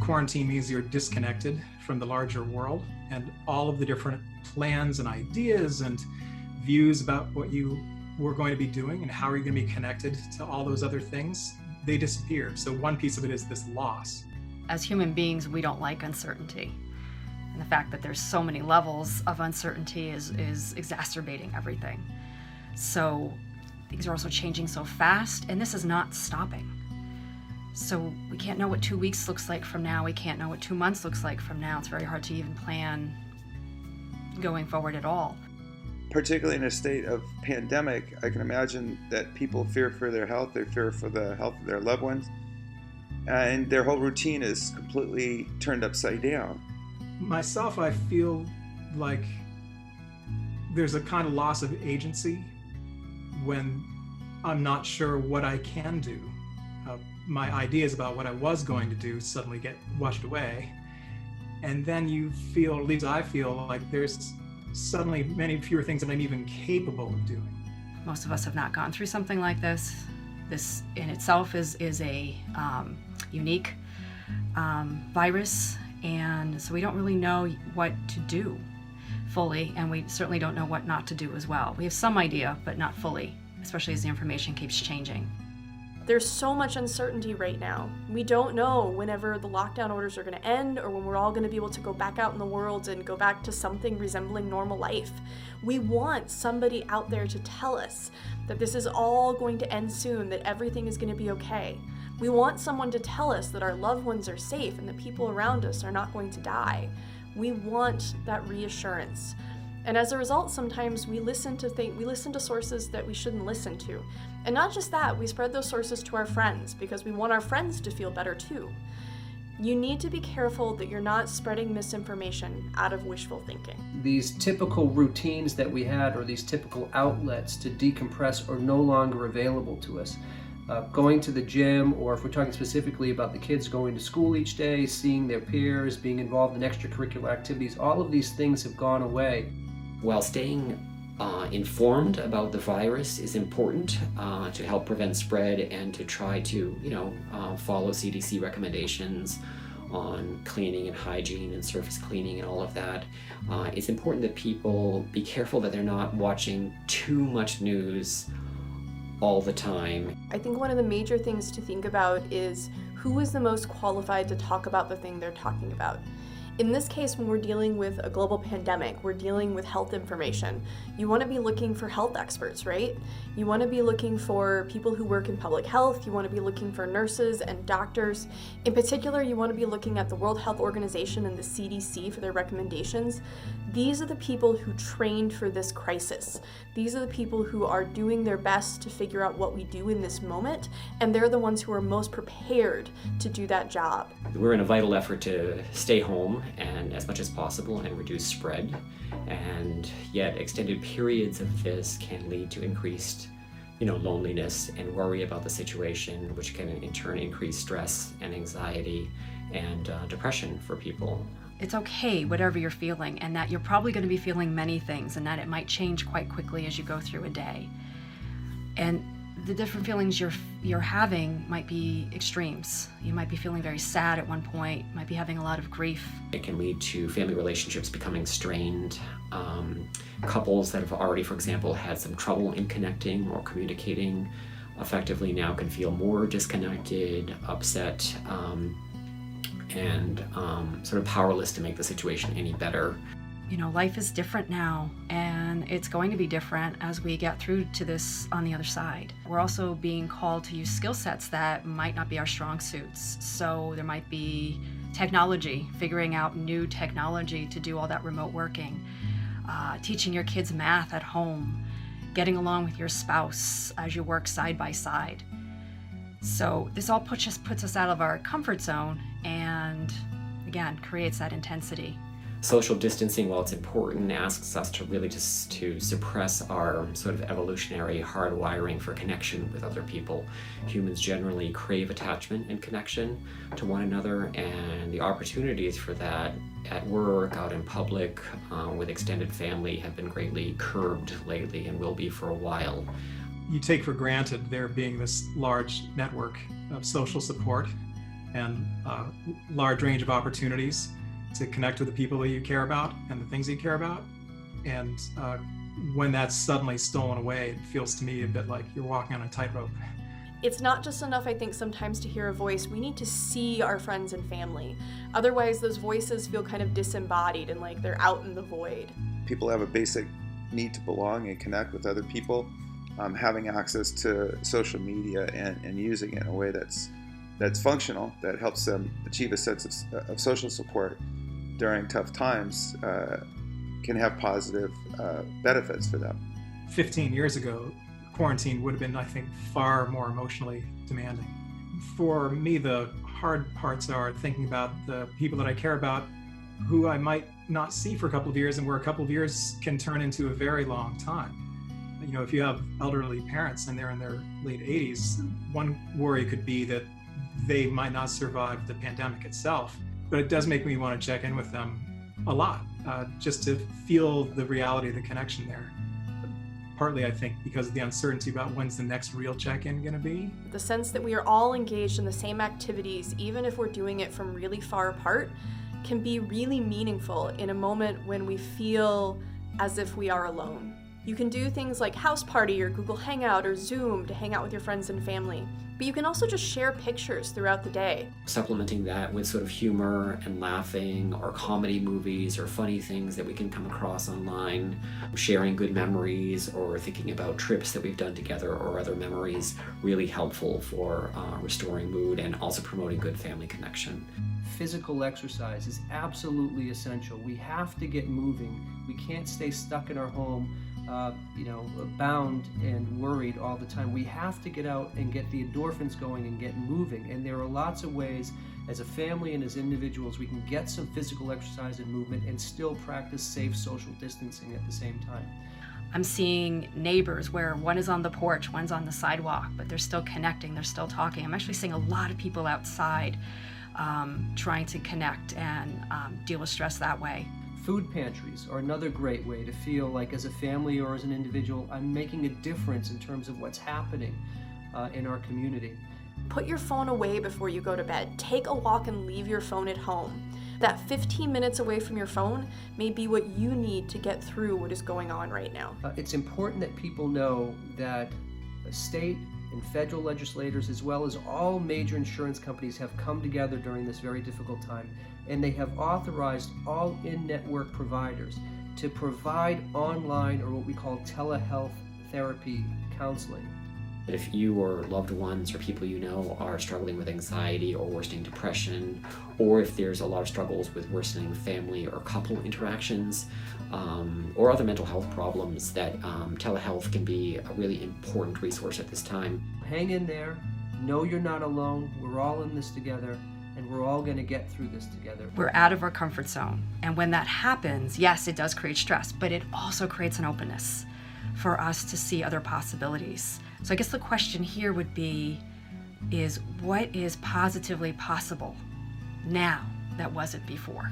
quarantine means you're disconnected from the larger world, and all of the different plans and ideas and views about what you were going to be doing and how are you going to be connected to all those other things, they disappear. So one piece of it is this loss. As human beings, we don't like uncertainty. And the fact that there's so many levels of uncertainty is exacerbating everything. So things are also changing so fast, and this is not stopping. So we can't know what 2 weeks looks like from now. We can't know what 2 months looks like from now. It's very hard to even plan going forward at all. Particularly in a state of pandemic, I can imagine that people fear for their health, they fear for the health of their loved ones, and their whole routine is completely turned upside down. Myself, I feel like there's a kind of loss of agency when I'm not sure what I can do. My ideas about what I was going to do suddenly get washed away. And then you feel, at least I feel, like there's suddenly many fewer things that I'm even capable of doing. Most of us have not gone through something like this. This in itself is a unique virus, and so we don't really know what to do fully, and we certainly don't know what not to do as well. We have some idea, but not fully, especially as the information keeps changing. There's so much uncertainty right now. We don't know whenever the lockdown orders are going to end or when we're all going to be able to go back out in the world and go back to something resembling normal life. We want somebody out there to tell us that this is all going to end soon, that everything is going to be okay. We want someone to tell us that our loved ones are safe and the people around us are not going to die. We want that reassurance. And as a result, sometimes we listen to sources that we shouldn't listen to. And not just that, we spread those sources to our friends because we want our friends to feel better too. You need to be careful that you're not spreading misinformation out of wishful thinking. These typical routines that we had, or these typical outlets to decompress, are no longer available to us. Going to the gym, or if we're talking specifically about the kids going to school each day, seeing their peers, being involved in extracurricular activities, all of these things have gone away. While staying informed about the virus is important to help prevent spread and to try to, follow CDC recommendations on cleaning and hygiene and surface cleaning and all of that, it's important that people be careful that they're not watching too much news all the time. I think one of the major things to think about is who is the most qualified to talk about the thing they're talking about. In this case, when we're dealing with a global pandemic, we're dealing with health information. You want to be looking for health experts, right? You want to be looking for people who work in public health. You want to be looking for nurses and doctors. In particular, you want to be looking at the World Health Organization and the CDC for their recommendations. These are the people who trained for this crisis. These are the people who are doing their best to figure out what we do in this moment, and they're the ones who are most prepared to do that job. We're in a vital effort to stay home and as much as possible and reduce spread, and yet extended periods of this can lead to increased loneliness and worry about the situation, which can in turn increase stress and anxiety and depression for people. It's okay, whatever you're feeling, and that you're probably going to be feeling many things, and that it might change quite quickly as you go through a day. And the different feelings you're having might be extremes. You might be feeling very sad at one point, might be having a lot of grief. It can lead to family relationships becoming strained. Couples that have already, for example, had some trouble in connecting or communicating effectively now can feel more disconnected, upset, and sort of powerless to make the situation any better. Life is different now, and it's going to be different as we get through to this on the other side. We're also being called to use skill sets that might not be our strong suits. So there might be technology, figuring out new technology to do all that remote working, teaching your kids math at home, getting along with your spouse as you work side by side. So this all puts us out of our comfort zone and, again, creates that intensity. Social distancing, while it's important, asks us to really just to suppress our sort of evolutionary hardwiring for connection with other people. Humans generally crave attachment and connection to one another, and the opportunities for that at work, out in public, with extended family have been greatly curbed lately and will be for a while. You take for granted there being this large network of social support, and a large range of opportunities to connect with the people that you care about and the things you care about. And when that's suddenly stolen away, it feels to me a bit like you're walking on a tightrope. It's not just enough, I think, sometimes to hear a voice. We need to see our friends and family. Otherwise, those voices feel kind of disembodied and like they're out in the void. People have a basic need to belong and connect with other people. Having access to social media and using it in a way that's functional, that helps them achieve a sense of social support during tough times, can have positive benefits for them. 15 years ago, quarantine would have been, I think, far more emotionally demanding. For me, the hard parts are thinking about the people that I care about who I might not see for a couple of years, and where a couple of years can turn into a very long time. You know, if you have elderly parents and they're in their late 80s, one worry could be that they might not survive the pandemic itself. But it does make me want to check in with them a lot, just to feel the reality of the connection there. Partly, I think, because of the uncertainty about when's the next real check-in going to be. The sense that we are all engaged in the same activities, even if we're doing it from really far apart, can be really meaningful in a moment when we feel as if we are alone. You can do things like House Party or Google Hangout or Zoom to hang out with your friends and family. But you can also just share pictures throughout the day. Supplementing that with sort of humor and laughing, or comedy movies, or funny things that we can come across online, sharing good memories, or thinking about trips that we've done together or other memories, really helpful for restoring mood and also promoting good family connection. Physical exercise is absolutely essential. We have to get moving. We can't stay stuck in our home, bound and worried all the time. We have to get out and get the endorphins going and get moving. And there are lots of ways, as a family and as individuals, we can get some physical exercise and movement and still practice safe social distancing at the same time. I'm seeing neighbors where one is on the porch, one's on the sidewalk, but they're still connecting, they're still talking. I'm actually seeing a lot of people outside trying to connect and deal with stress that way. Food pantries are another great way to feel like, as a family or as an individual, I'm making a difference in terms of what's happening in our community. Put your phone away before you go to bed. Take a walk and leave your phone at home. That 15 minutes away from your phone may be what you need to get through what is going on right now. It's important that people know that state and federal legislators, as well as all major insurance companies, have come together during this very difficult time, and they have authorized all in-network providers to provide online, or what we call telehealth therapy counseling. If you or loved ones or people you know are struggling with anxiety or worsening depression, or if there's a lot of struggles with worsening family or couple interactions, or other mental health problems, that telehealth can be a really important resource at this time. Hang in there. Know you're not alone. We're all in this together, and we're all going to get through this together. We're out of our comfort zone. And when that happens, yes, it does create stress, but it also creates an openness for us to see other possibilities. So I guess the question here would be, is what is positively possible now that wasn't before?